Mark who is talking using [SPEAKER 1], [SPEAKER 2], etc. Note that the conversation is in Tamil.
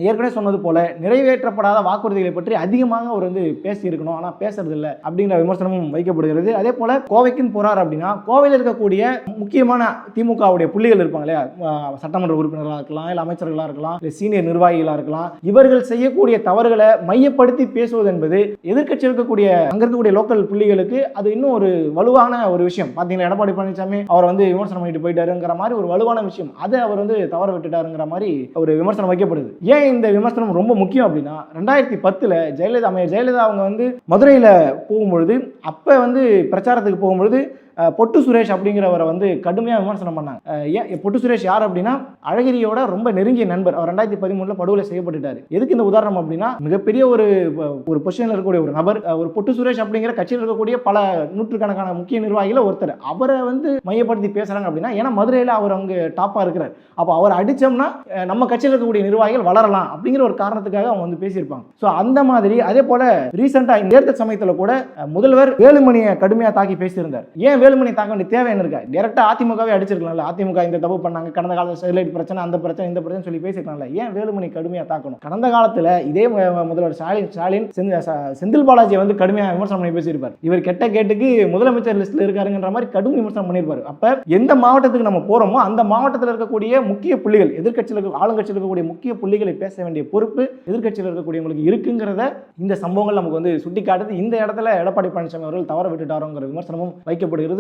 [SPEAKER 1] ஏற்கனவே சொன்னது போல நிறைவேற்றப்படாத வாக்குறுதிகளை பற்றி அதிகமாக அவர் வந்து பேசி இருக்கணும், ஆனால் பேசுறது இல்லை அப்படிங்கிற விமர்சனமும் வைக்கப்படுகிறது. அதே போல கோவைக்குன்னு போறார் அப்படின்னா கோவையில் இருக்கக்கூடிய முக்கியமான திமுகவுடைய புள்ளிகள் இருப்பாங்க இல்லையா, சட்டமன்ற உறுப்பினர்களாக இருக்கலாம், இல்லை அமைச்சர்களாக இருக்கலாம், இல்லை சீனியர் நிர்வாகிகளாக இருக்கலாம், இவர்கள் செய்யக்கூடிய தவறுகளை மையப்படுத்தி பேசுவது என்பது எதிர்க்கட்சி இருக்கக்கூடிய அங்க இருக்கக்கூடிய லோக்கல் புள்ளிகளுக்கு அது இன்னும் ஒரு வலுவான ஒரு விஷயம். பார்த்தீங்கன்னா எடப்பாடி பழனிசாமி அவர் வந்து விமர்சனம் பண்ணிட்டு போயிட்டாருங்கிற மாதிரி ஒரு வலுவான விஷயம், அதை அவர் வந்து தவற விட்டுட்டாருங்கிற மாதிரி ஒரு விமர்சனம் வைக்கப்படுது. ஏன் இந்த விமர்சனம் ரொம்ப முக்கியம் அப்படின்னா 2010 ஜெயலலிதா அவங்க வந்து மதுரையில் போகும்பொழுது, அப்போ வந்து பிரச்சாரத்துக்கு போகும்பொழுது பொட்டு சுரேஷ் அப்படிங்கிறவரை வந்து கடுமையாக விமர்சனம் பண்ணாங்க. ஏன் பொட்டு சுரேஷ் யார் அப்படின்னா அழகிரியோட ரொம்ப நெருங்கிய நண்பர். அவர் 2013 படுகொலை செய்யப்பட்டுட்டார். எதுக்கு இந்த உதாரணம் அப்படின்னா மிகப்பெரிய ஒரு பொசிஷனில் இருக்கக்கூடிய ஒரு நபர், ஒரு பொட்டு சுரேஷ் அப்படிங்கிற கட்சியில் இருக்கக்கூடிய பல நூற்றுக்கணக்கான முக்கிய நிர்வாகிகள் ஒருத்தர், அவரை வந்து மையப்படுத்தி பேசுறாங்க அப்படின்னா ஏன்னா மதுரையில் அவர் அங்கே டாப்பாக இருக்கிறார். அப்போ அவர் அடித்தோம்னா நம்ம கட்சியில் இருக்கக்கூடிய நிர்வாகிகள் வளரலாம் அப்படிங்கிற ஒரு காரணத்துக்காக அவங்க வந்து பேசியிருப்பாங்க. ஸோ அந்த மாதிரி அதே போல ரீசெண்டாக தேர்தல் சமயத்தில் கூட முதல்வர் வேலுமணியை கடுமையாக தாக்கி பேசியிருந்தார். ஏன் வேலுமணி தாக்க வேண்டிய தேவை என்ன இருக்கா? டைரக்டா அதிமுகவே அடிச்சிருக்கலாம்ல, அதிமுக இந்த தப்பு பண்ணாங்க, கடந்த காலத்தில் ஸ்டெர்லைட் பிரச்சனை, அந்த பிரச்சனை, இந்த பிரச்சனை சொல்லி பேசிருக்கலாம்ல, ஏன் வேலுமணி கடுமையாக தாக்கணும்? கடந்த காலத்தில் இதே முதல்வர் ஸ்டாலின் செந்தில் பாலாஜியை வந்து கடுமையாக விமர்சனம் பண்ணி பேசியிருப்பார். இவர் கெட்ட கேட்டுக்கு முதலமைச்சர் லிஸ்ட்ல இருக்காருங்கிற மாதிரி கடும் விமர்சனம் பண்ணியிருப்பார். அப்ப எந்த மாவட்டத்துக்கு நம்ம போறோமோ அந்த மாவட்டத்தில் இருக்கக்கூடிய முக்கிய புள்ளிகள், எதிர்க்கட்சியில் ஆளுங்கட்சியில் இருக்கக்கூடிய முக்கிய புள்ளிகளை பேச வேண்டிய பொறுப்பு எதிர்க்கட்சியில் இருக்கக்கூடியவங்களுக்கு இருக்குங்கிறத இந்த சம்பவங்கள் நமக்கு வந்து சுட்டி காட்டுது. இந்த இடத்துல எடப்பாடி பழனிசாமி அவர்கள் தவற விட்டுட்டாரோங்கிற விமர்சனமும் வைக்கப்படுகிறது.